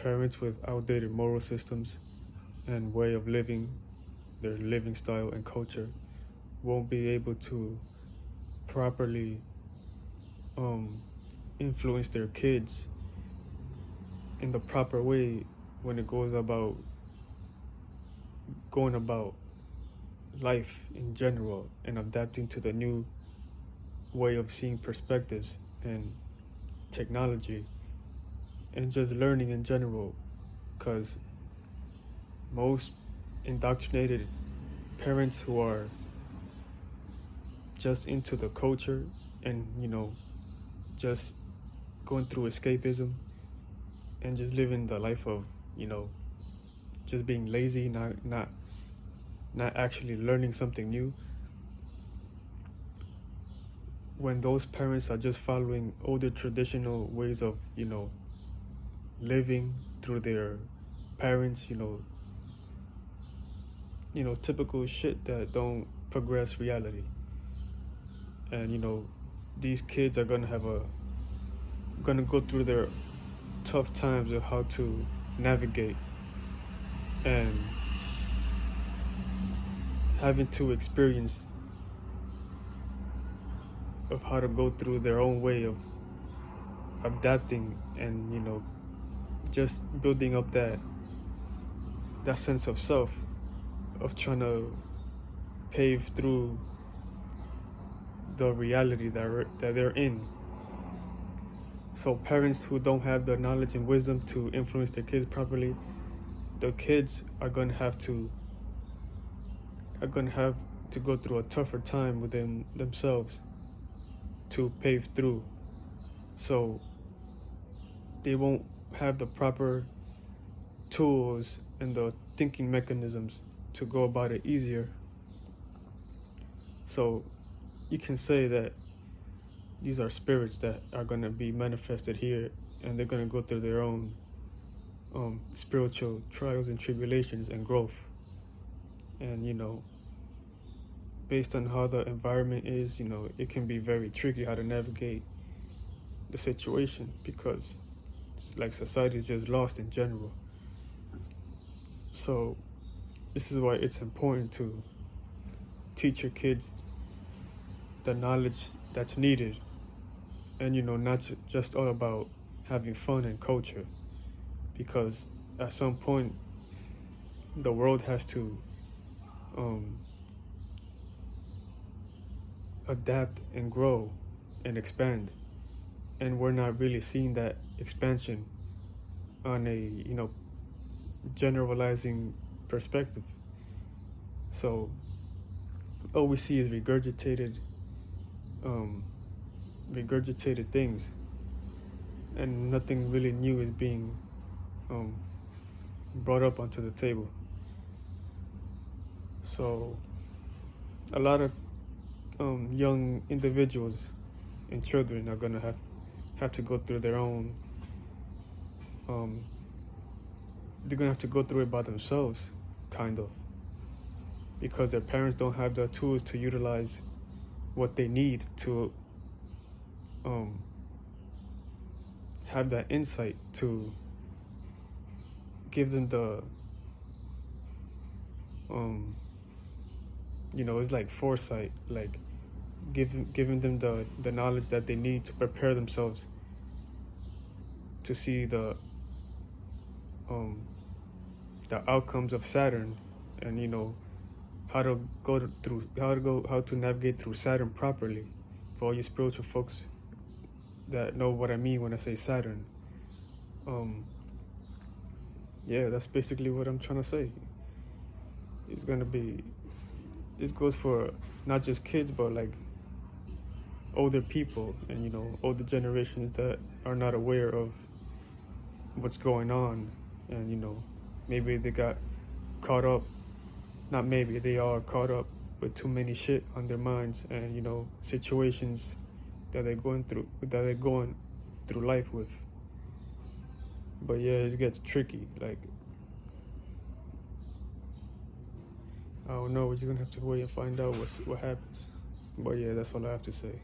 parents with outdated moral systems and way of living, their living style and culture, won't be able to properly um, influence their kids in the proper way when it goes about going about life in general and adapting to the new way of seeing perspectives and technology and just learning in general, because most indoctrinated parents who are just into the culture and just going through escapism and just living the life of just being lazy, not actually learning something new. When those parents are just following older traditional ways of living through their parents, typical shit that don't progress reality. And these kids are gonna go through their tough times of how to navigate and having to experience of how to go through their own way of adapting and just building up that sense of self, of trying to pave through the reality that they're in. So parents who don't have the knowledge and wisdom to influence their kids properly, the kids are gonna have to go through a tougher time within themselves to pave through. So they won't have the proper tools and the thinking mechanisms to go about it easier. So you can say that these are spirits that are going to be manifested here, and they're going to go through their own spiritual trials and tribulations and growth. And based on how the environment is, it can be very tricky how to navigate the situation, because like society is just lost in general. So this is why it's important to teach your kids the knowledge that's needed, and not just all about having fun and culture, because at some point the world has to adapt and grow and expand, and we're not really seeing that expansion on a generalizing perspective. So all we see is regurgitated things, and nothing really new is being brought up onto the table. So a lot of young individuals and children are gonna have to go through their own they're gonna have to go through it by themselves, kind of, because their parents don't have the tools to utilize what they need to have that insight to give them the it's like foresight, like giving them the knowledge that they need to prepare themselves to see the outcomes of Saturn, and how to navigate through Saturn properly. For all you spiritual folks that know what I mean when I say Saturn, yeah, that's basically what I'm trying to say. This goes for not just kids, but like older people and older generations that are not aware of what's going on, and maybe they got caught up, not maybe, they are caught up with too many shit on their minds, and situations that they're going through life with. But yeah, it gets tricky. Like, I don't know, we're just gonna have to wait and find out what happens. But yeah, that's all I have to say.